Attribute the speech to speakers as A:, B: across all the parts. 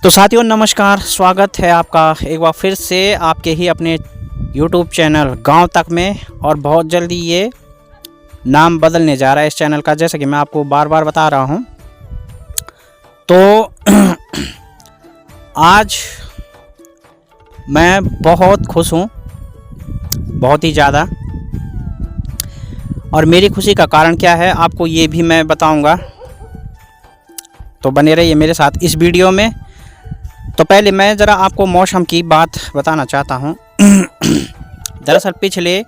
A: तो साथियों नमस्कार, स्वागत है आपका एक बार फिर से आपके ही अपने YouTube चैनल गांव तक में। और बहुत जल्दी ये नाम बदलने जा रहा है इस चैनल का, जैसा कि मैं आपको बार बार बता रहा हूं। तो आज मैं बहुत खुश हूं, बहुत ही ज़्यादा। और मेरी खुशी का कारण क्या है आपको ये भी मैं बताऊंगा, तो बने रहिए मेरे साथ इस वीडियो में। तो पहले मैं ज़रा आपको मौसम की बात बताना चाहता हूँ। दरअसल पिछले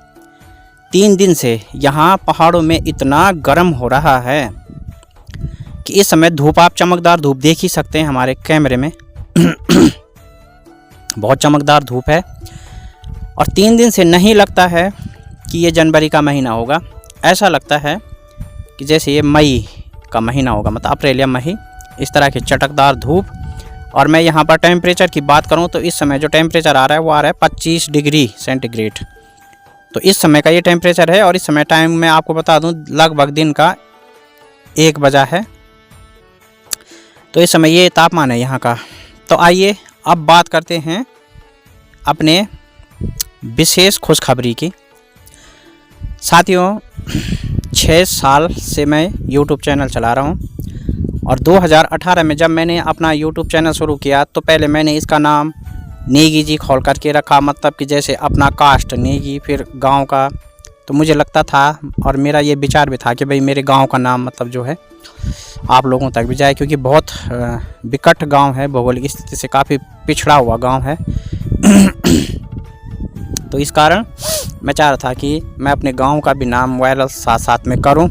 A: 3 दिन से यहाँ पहाड़ों में इतना गर्म हो रहा है कि इस समय धूप, आप चमकदार धूप देख ही सकते हैं हमारे कैमरे में। बहुत चमकदार धूप है और 3 दिन से नहीं लगता है कि ये जनवरी का महीना होगा। ऐसा लगता है कि जैसे ये मई का महीना होगा, मतलब अप्रैल या मई। इस तरह की चटकदार धूप। और मैं यहाँ पर टेम्परेचर की बात करूँ तो इस समय जो टेम्परेचर आ रहा है वो आ रहा है 25 डिग्री सेंटीग्रेड। तो इस समय का ये टेम्परेचर है। और इस समय टाइम मैं आपको बता दूँ लगभग दिन का 1 बजा है। तो इस समय ये तापमान है यहाँ का। तो आइए अब बात करते हैं अपने विशेष खुशखबरी की। साथियों 6 साल से मैं YouTube चैनल चला रहा हूँ। और 2018 में जब मैंने अपना YouTube चैनल शुरू किया तो पहले मैंने इसका नाम नेगी जी खोल करके रखा, मतलब कि जैसे अपना कास्ट नेगी, फिर गांव का। तो मुझे लगता था और मेरा ये विचार भी था कि भाई मेरे गांव का नाम मतलब जो है आप लोगों तक भी जाए, क्योंकि बहुत विकट गांव है, भौगोलिक स्थिति से काफ़ी पिछड़ा हुआ गांव है। तो इस कारण मैं चाह रहा था कि मैं अपने गांव का भी नाम वायरल साथ साथ में करूं।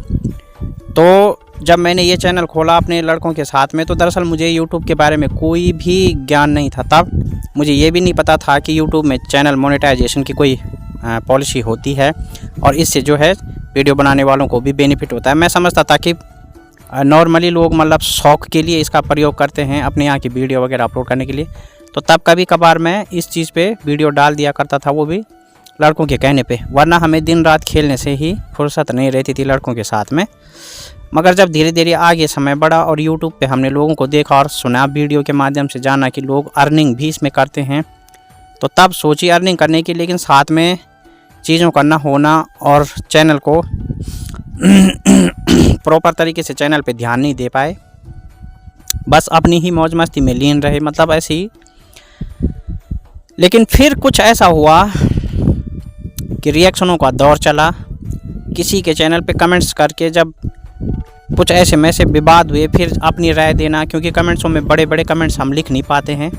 A: तो जब मैंने ये चैनल खोला अपने लड़कों के साथ में, तो दरअसल मुझे YouTube के बारे में कोई भी ज्ञान नहीं था। तब मुझे ये भी नहीं पता था कि YouTube में चैनल मोनेटाइजेशन की कोई पॉलिसी होती है और इससे जो है वीडियो बनाने वालों को भी बेनिफिट होता है। मैं समझता था कि नॉर्मली लोग मतलब शौक़ के लिए इसका प्रयोग करते हैं, अपने यहाँ की वीडियो वगैरह अपलोड करने के लिए। तो तब कभी कभार मैं इस चीज़ पे वीडियो डाल दिया करता था, वो भी लड़कों के कहने पे, वरना हमें दिन रात खेलने से ही फुर्सत नहीं रहती थी लड़कों के साथ में। मगर जब धीरे धीरे आगे समय बढ़ा और YouTube पे हमने लोगों को देखा और सुना, वीडियो के माध्यम से जाना कि लोग अर्निंग भी इसमें करते हैं, तो तब सोची अर्निंग करने की, लेकिन साथ में चीज़ों का ना होना और चैनल को प्रॉपर तरीके से चैनल पे ध्यान नहीं दे पाए, बस अपनी ही मौज मस्ती में लीन रहे, मतलब ऐसे ही। लेकिन फिर कुछ ऐसा हुआ कि रिएक्शनों का दौर चला। किसी के चैनल पे कमेंट्स करके जब कुछ ऐसे में से विवाद हुए, फिर अपनी राय देना, क्योंकि कमेंट्सों में बड़े बड़े कमेंट्स हम लिख नहीं पाते हैं,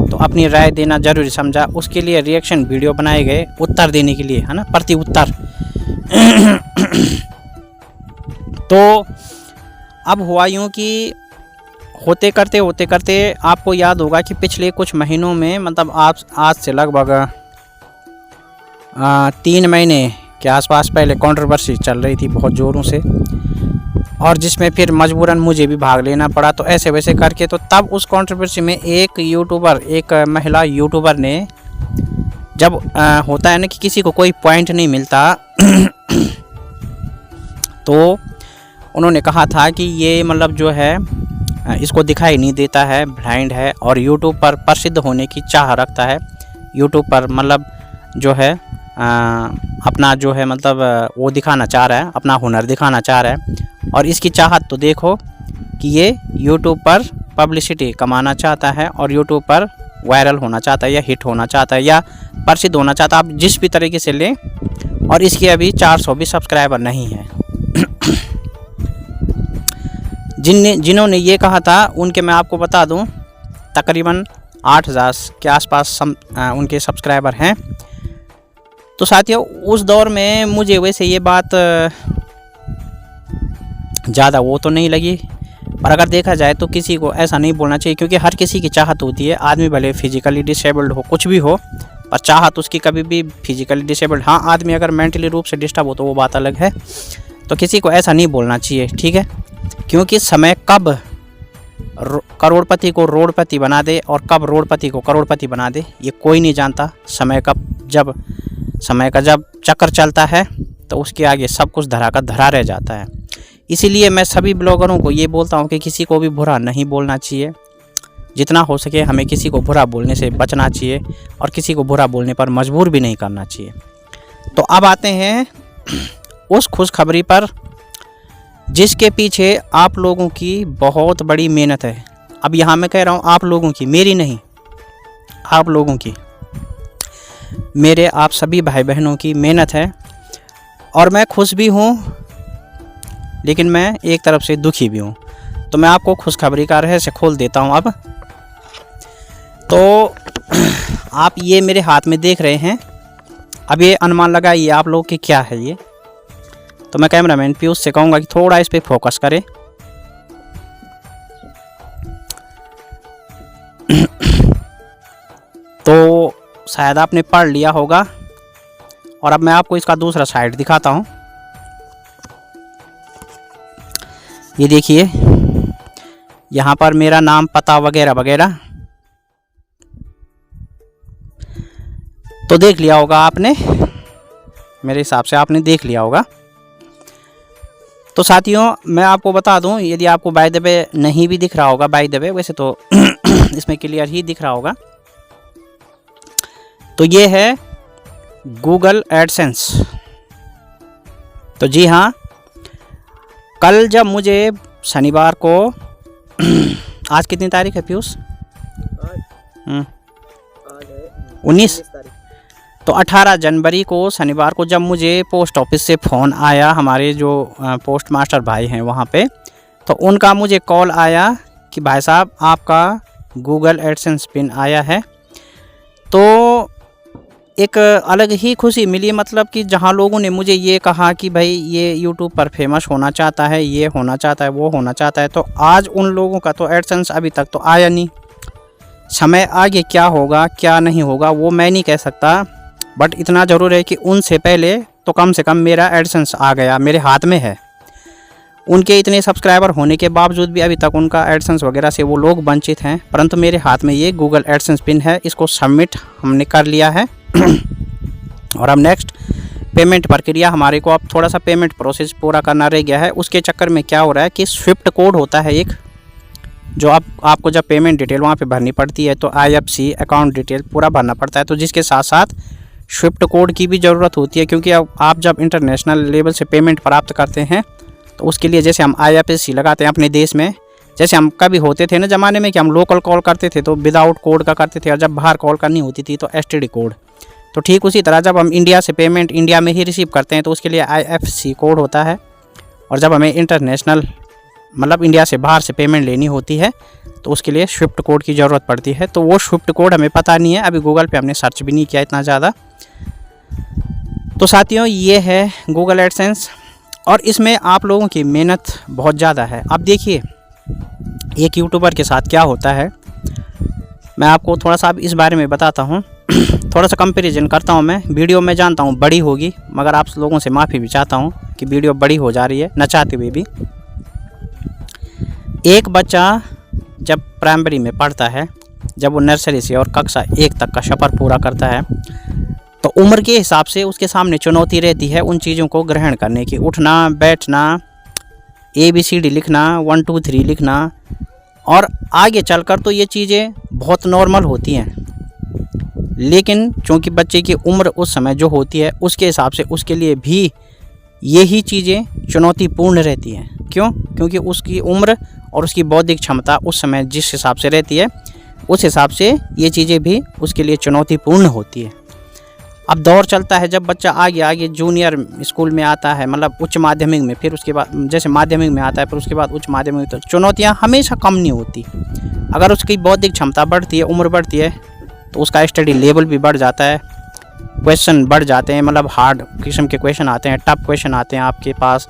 A: तो अपनी राय देना ज़रूरी समझा। उसके लिए रिएक्शन वीडियो बनाए गए उत्तर देने के लिए, है ना, प्रति उत्तर। तो अब हुआ यूँ कि होते करते आपको याद होगा कि पिछले कुछ महीनों में, मतलब आप आज से लगभग 3 महीने के आसपास पहले कंट्रोवर्सी चल रही थी बहुत ज़ोरों से, और जिसमें फिर मजबूरन मुझे भी भाग लेना पड़ा। तो ऐसे वैसे करके, तो तब उस कंट्रोवर्सी में एक महिला यूट्यूबर ने, जब होता है ना कि किसी को कोई पॉइंट नहीं मिलता, तो उन्होंने कहा था कि ये मतलब जो है इसको दिखाई नहीं देता है, ब्लाइंड है, और यूट्यूब पर प्रसिद्ध होने की चाह रखता है। यूट्यूब पर मतलब जो है अपना जो है मतलब वो दिखाना चाह रहा है, अपना हुनर दिखाना चाह रहा है। और इसकी चाहत तो देखो कि ये यूट्यूब पर पब्लिसिटी कमाना चाहता है और यूट्यूब पर वायरल होना चाहता है, या हिट होना चाहता है, या प्रसिद्ध होना चाहता है, आप जिस भी तरीके से लें। और इसके अभी 400 भी सब्सक्राइबर नहीं है। जिन्होंने ये कहा था उनके मैं आपको बता दूं तकरीबन 8000 के आसपास उनके सब्सक्राइबर हैं। तो साथियों उस दौर में मुझे वैसे ये बात ज़्यादा वो तो नहीं लगी, पर अगर देखा जाए तो किसी को ऐसा नहीं बोलना चाहिए, क्योंकि हर किसी की चाहत होती है। आदमी भले फिजिकली डिसेबल्ड हो, कुछ भी हो, पर चाहत उसकी कभी भी फिजिकली डिसेबल्ड, हाँ आदमी अगर मेंटली रूप से डिस्टर्ब हो तो वो बात अलग है। तो किसी को ऐसा नहीं बोलना चाहिए, ठीक है, क्योंकि समय कब करोड़पति को रोडपति बना दे और कब रोडपति को करोड़पति बना दे ये कोई नहीं जानता। समय का जब चक्कर चलता है तो उसके आगे सब कुछ धरा का धरा रह जाता है। इसीलिए मैं सभी ब्लॉगरों को ये बोलता हूँ कि किसी को भी बुरा नहीं बोलना चाहिए, जितना हो सके हमें किसी को बुरा बोलने से बचना चाहिए और किसी को बुरा बोलने पर मजबूर भी नहीं करना चाहिए। तो अब आते हैं उस खुशखबरी पर जिसके पीछे आप लोगों की बहुत बड़ी मेहनत है। अब यहाँ मैं कह रहा हूँ आप लोगों की, मेरी नहीं, आप लोगों की, मेरे आप सभी भाई बहनों की मेहनत है। और मैं खुश भी हूँ लेकिन मैं एक तरफ से दुखी भी हूँ। तो मैं आपको खुशखबरी का रहस्य खोल देता हूँ। अब तो आप ये मेरे हाथ में देख रहे हैं, अब ये अनुमान लगाइए आप लोग कि क्या है ये। तो मैं कैमरामैन पीयूष से कहूँगा कि थोड़ा इस पर फोकस करें। तो शायद आपने पढ़ लिया होगा और अब मैं आपको इसका दूसरा साइड दिखाता हूँ। ये देखिए यहाँ पर मेरा नाम, पता वगैरह वगैरह तो देख लिया होगा आपने, मेरे हिसाब से आपने देख लिया होगा। तो साथियों मैं आपको बता दूं, यदि आपको बाय द वे नहीं भी दिख रहा होगा, बाय द वे वैसे तो इसमें क्लियर ही दिख रहा होगा, तो ये है गूगल एडसेंस। तो जी हाँ, कल जब मुझे शनिवार को आज कितनी तारीख है पीयूष? 19। तो 18 जनवरी को शनिवार को जब मुझे पोस्ट ऑफिस से फ़ोन आया, हमारे जो पोस्ट मास्टर भाई हैं वहाँ पे, तो उनका मुझे कॉल आया कि भाई साहब आपका गूगल एडसेंस पिन आया है। तो एक अलग ही खुशी मिली, मतलब कि जहाँ लोगों ने मुझे ये कहा कि भाई ये यूट्यूब पर फेमस होना चाहता है, ये होना चाहता है, वो होना चाहता है, तो आज उन लोगों का तो एडसेंस अभी तक तो आया नहीं। समय आगे क्या होगा क्या नहीं होगा वो मैं नहीं कह सकता, बट इतना ज़रूर है कि उनसे पहले तो कम से कम मेरा एडसेंस आ गया, मेरे हाथ में है। उनके इतने सब्सक्राइबर होने के बावजूद भी अभी तक उनका एडसेंस वगैरह से वो लोग वंचित हैं, परंतु मेरे हाथ में ये गूगल एडसेंस पिन है। इसको सबमिट हमने कर लिया है और अब नेक्स्ट पेमेंट प्रक्रिया हमारे को अब थोड़ा सा पेमेंट प्रोसेस पूरा करना रह गया है। उसके चक्कर में क्या हो रहा है कि स्विफ्ट कोड होता है एक, जो आपको जब पेमेंट डिटेल वहाँ पे भरनी पड़ती है तो IFSC अकाउंट डिटेल पूरा भरना पड़ता है। तो जिसके साथ साथ स्विफ्ट कोड की भी ज़रूरत होती है, क्योंकि अब आप जब इंटरनेशनल लेवल से पेमेंट प्राप्त करते हैं तो उसके लिए जैसे हम IFSC लगाते हैं अपने देश में, जैसे हम कभी होते थे ना ज़माने में कि हम लोकल कॉल करते थे तो विदाउट कोड का करते थे, और जब बाहर कॉल करनी होती थी तो STD कोड। तो ठीक उसी तरह जब हम इंडिया से पेमेंट इंडिया में ही रिसीव करते हैं तो उसके लिए IFSC कोड होता है, और जब हमें इंटरनेशनल मतलब इंडिया से बाहर से पेमेंट लेनी होती है तो उसके लिए स्विफ्ट कोड की ज़रूरत पड़ती है। तो वो स्विफ्ट कोड हमें पता नहीं है, अभी गूगल पे हमने सर्च भी नहीं किया इतना ज़्यादा। तो साथियों ये है गूगल एडसेंस और इसमें आप लोगों की मेहनत बहुत ज़्यादा है। अब देखिए एक यूट्यूबर के साथ क्या होता है, मैं आपको थोड़ा सा अब इस बारे में बताता हूँ। थोड़ा सा कंपैरिजन करता हूँ मैं। वीडियो में जानता हूँ बड़ी होगी, मगर आप लोगों से माफ़ी भी चाहता हूँ कि वीडियो बड़ी हो जा रही है न चाहते हुए भी। एक बच्चा जब प्राइमरी में पढ़ता है, जब वो नर्सरी से और कक्षा 1 तक का सफ़र पूरा करता है, तो उम्र के हिसाब से उसके सामने चुनौती रहती है उन चीज़ों को ग्रहण करने की। उठना बैठना, ABCD लिखना, 1 2 3 लिखना, और आगे चलकर तो ये चीज़ें बहुत नॉर्मल होती हैं। लेकिन चूँकि बच्चे की उम्र उस समय जो होती है उसके हिसाब से उसके लिए भी यही चीज़ें चुनौतीपूर्ण रहती हैं। क्यों? क्योंकि उसकी उम्र और उसकी बौद्धिक क्षमता उस समय जिस हिसाब से रहती है उस हिसाब से ये चीज़ें भी उसके लिए चुनौतीपूर्ण होती है। अब दौर चलता है, जब बच्चा आगे आगे जूनियर स्कूल में आता है, मतलब उच्च माध्यमिक में, फिर उसके बाद जैसे माध्यमिक में आता है, फिर उसके बाद उच्च माध्यमिक, तो चुनौतियाँ हमेशा कम नहीं होती। अगर उसकी बौद्धिक क्षमता बढ़ती है, उम्र बढ़ती है, तो उसका स्टडी लेवल भी बढ़ जाता है, क्वेश्चन बढ़ जाते हैं, मतलब हार्ड किस्म के क्वेश्चन आते हैं, टफ क्वेश्चन आते हैं आपके पास।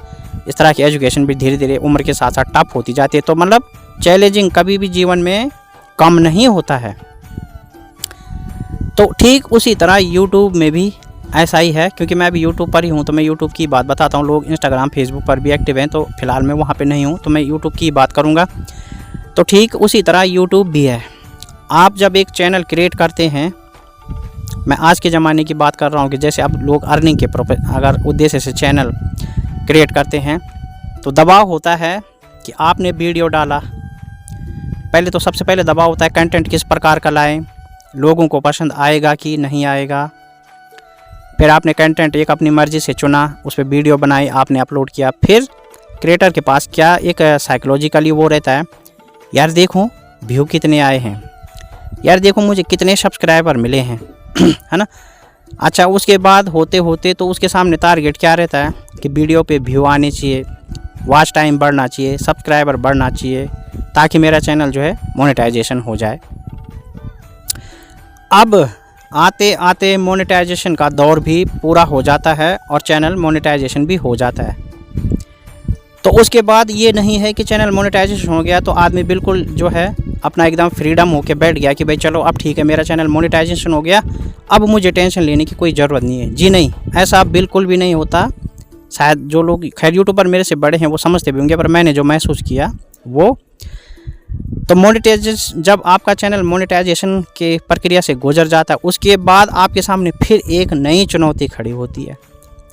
A: इस तरह की एजुकेशन भी धीरे धीरे उम्र के साथ साथ टफ होती जाती है। तो मतलब चैलेंजिंग कभी भी जीवन में कम नहीं होता है। तो ठीक उसी तरह यूट्यूब में भी ऐसा ही है, क्योंकि मैं अभी यूट्यूब पर ही हूँ तो मैं यूट्यूब की बात बताता हूँ। लोग इंस्टाग्राम फेसबुक पर भी एक्टिव हैं, तो फिलहाल मैं वहाँ पे नहीं हूँ, तो मैं यूट्यूब की बात करूँगा। तो ठीक उसी तरह यूट्यूब भी है। आप जब एक चैनल क्रिएट करते हैं, मैं आज के ज़माने की बात कर रहा हूँ कि जैसे अब लोग अर्निंग के अगर उद्देश्य से चैनल क्रिएट करते हैं तो दबाव होता है कि आपने वीडियो डाला, पहले तो सबसे पहले दबाव होता है कंटेंट किस प्रकार का लाएं, लोगों को पसंद आएगा कि नहीं आएगा। फिर आपने कंटेंट एक अपनी मर्ज़ी से चुना, उस पर वीडियो बनाई, आपने अपलोड किया। फिर क्रिएटर के पास क्या एक साइकोलॉजिकली वो रहता है, यार देखो व्यू कितने आए हैं, यार देखो मुझे कितने सब्सक्राइबर मिले हैं है ना। अच्छा, उसके बाद होते होते तो उसके सामने टारगेट क्या रहता है कि वीडियो पे व्यू आने चाहिए, वॉच टाइम बढ़ना चाहिए, सब्सक्राइबर बढ़ना चाहिए, ताकि मेरा चैनल जो है मोनेटाइजेशन हो जाए। अब आते आते मोनेटाइजेशन का दौर भी पूरा हो जाता है और चैनल मोनेटाइजेशन भी हो जाता है। तो उसके बाद ये नहीं है कि चैनल मोनेटाइजेशन हो गया तो आदमी बिल्कुल जो है अपना एकदम फ्रीडम होके बैठ गया कि भाई चलो अब ठीक है मेरा चैनल मोनेटाइजेशन हो गया, अब मुझे टेंशन लेने की कोई ज़रूरत नहीं है। जी नहीं, ऐसा बिल्कुल भी नहीं होता। शायद जो लोग खैर यूट्यूबर मेरे से बड़े हैं वो समझते भी होंगे, पर मैंने जो महसूस किया वो तो मोनेटाइजेशन, जब आपका चैनल मोनेटाइजेशन के प्रक्रिया से गुजर जाता है उसके बाद आपके सामने फिर एक नई चुनौती खड़ी होती है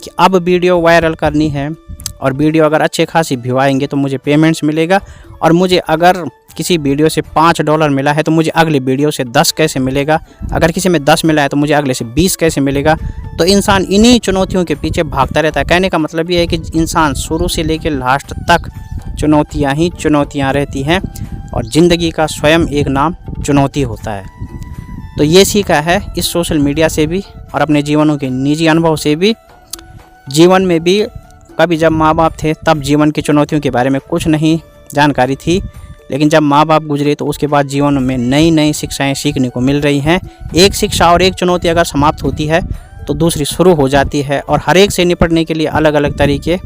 A: कि अब वीडियो वायरल करनी है, और वीडियो अगर अच्छे खासी व्यू आएंगे तो मुझे पेमेंट्स मिलेगा, और मुझे अगर किसी वीडियो से $5 मिला है तो मुझे अगली वीडियो से 10 कैसे मिलेगा, अगर किसी में 10 मिला है तो मुझे अगले से 20 कैसे मिलेगा। तो इंसान इन्हीं चुनौतियों के पीछे भागता रहता है। कहने का मतलब ये है कि इंसान शुरू से लेकर लास्ट तक चुनौतियाँ ही चुनौतियाँ रहती हैं, और ज़िंदगी का स्वयं एक नाम चुनौती होता है। तो ये सीखा है इस सोशल मीडिया से भी और अपने जीवनों के निजी अनुभव से भी। जीवन में भी कभी जब माँ बाप थे तब जीवन की चुनौतियों के बारे में कुछ नहीं जानकारी थी, लेकिन जब माँ बाप गुजरे तो उसके बाद जीवन में नई नई शिक्षाएं सीखने को मिल रही हैं। एक शिक्षा और एक चुनौती अगर समाप्त होती है तो दूसरी शुरू हो जाती है, और हर एक से निपटने के लिए अलग अलग तरीके।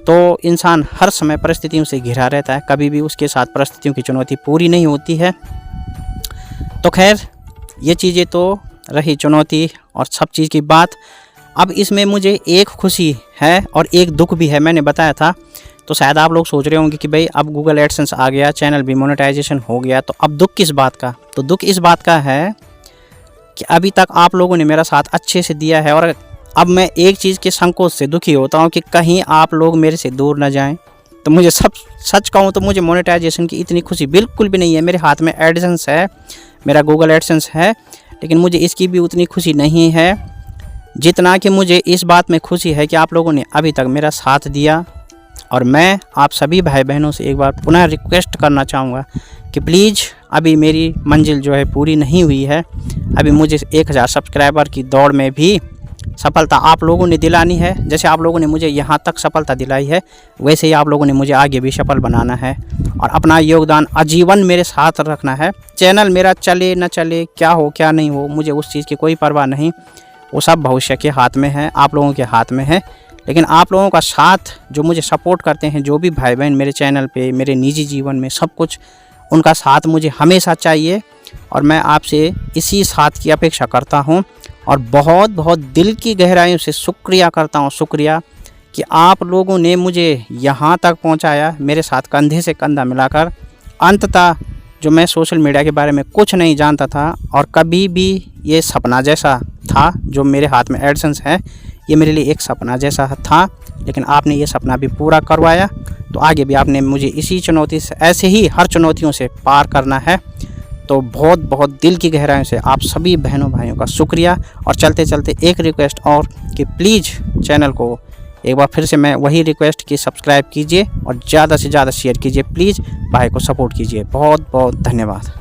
A: तो इंसान हर समय परिस्थितियों से घिरा रहता है, कभी भी उसके साथ परिस्थितियों की चुनौती पूरी नहीं होती है। तो खैर ये चीज़ें तो रही चुनौती और सब चीज़ की बात। अब इसमें मुझे एक खुशी है और एक दुख भी है, मैंने बताया था। तो शायद आप लोग सोच रहे होंगे कि भाई अब गूगल एडसेंस आ गया, चैनल भी मोनेटाइजेशन हो गया, तो अब दुख किस बात का। तो दुख इस बात का है कि अभी तक आप लोगों ने मेरा साथ अच्छे से दिया है, और अब मैं एक चीज़ के संकोच से दुखी होता हूँ कि कहीं आप लोग मेरे से दूर ना जाएं। तो मुझे सच कहूँ तो मुझे मोनेटाइजेशन की इतनी खुशी बिल्कुल भी नहीं है। मेरे हाथ में एडसेंस है, मेरा गूगल एडसेंस है, लेकिन मुझे इसकी भी उतनी खुशी नहीं है जितना कि मुझे इस बात में खुशी है कि आप लोगों ने अभी तक मेरा साथ दिया। और मैं आप सभी भाई बहनों से एक बार पुनः रिक्वेस्ट करना चाहूँगा कि प्लीज़, अभी मेरी मंजिल जो है पूरी नहीं हुई है। अभी मुझे 1000 सब्सक्राइबर की दौड़ में भी सफलता आप लोगों ने दिलानी है। जैसे आप लोगों ने मुझे यहाँ तक सफलता दिलाई है, वैसे ही आप लोगों ने मुझे आगे भी सफल बनाना है और अपना योगदान आजीवन मेरे साथ रखना है। चैनल मेरा चले न चले, क्या हो क्या नहीं हो, मुझे उस चीज़ की कोई परवाह नहीं। वो सब भविष्य के हाथ में है, आप लोगों के हाथ में है। लेकिन आप लोगों का साथ, जो मुझे सपोर्ट करते हैं, जो भी भाई बहन मेरे चैनल पे, मेरे निजी जीवन में, सब कुछ उनका साथ मुझे हमेशा चाहिए। और मैं आपसे इसी साथ की अपेक्षा करता हूं, और बहुत बहुत दिल की गहराइयों से शुक्रिया करता हूं, शुक्रिया कि आप लोगों ने मुझे यहाँ तक पहुँचाया, मेरे साथ कंधे से कंधा मिलाकर। अंततः जो मैं सोशल मीडिया के बारे में कुछ नहीं जानता था, और कभी भी ये सपना जैसा था, जो मेरे हाथ में एडसेंस है, ये मेरे लिए एक सपना जैसा था, लेकिन आपने ये सपना भी पूरा करवाया। तो आगे भी आपने मुझे इसी चुनौती से, ऐसे ही हर चुनौतियों से पार करना है। तो बहुत बहुत दिल की गहराइयों से आप सभी बहनों भाइयों का शुक्रिया। और चलते चलते एक रिक्वेस्ट और कि प्लीज़ चैनल को एक बार फिर से मैं वही रिक्वेस्ट कि सब्सक्राइब कीजिए और ज़्यादा से ज़्यादा शेयर कीजिए। प्लीज़ भाई को सपोर्ट कीजिए। बहुत बहुत धन्यवाद।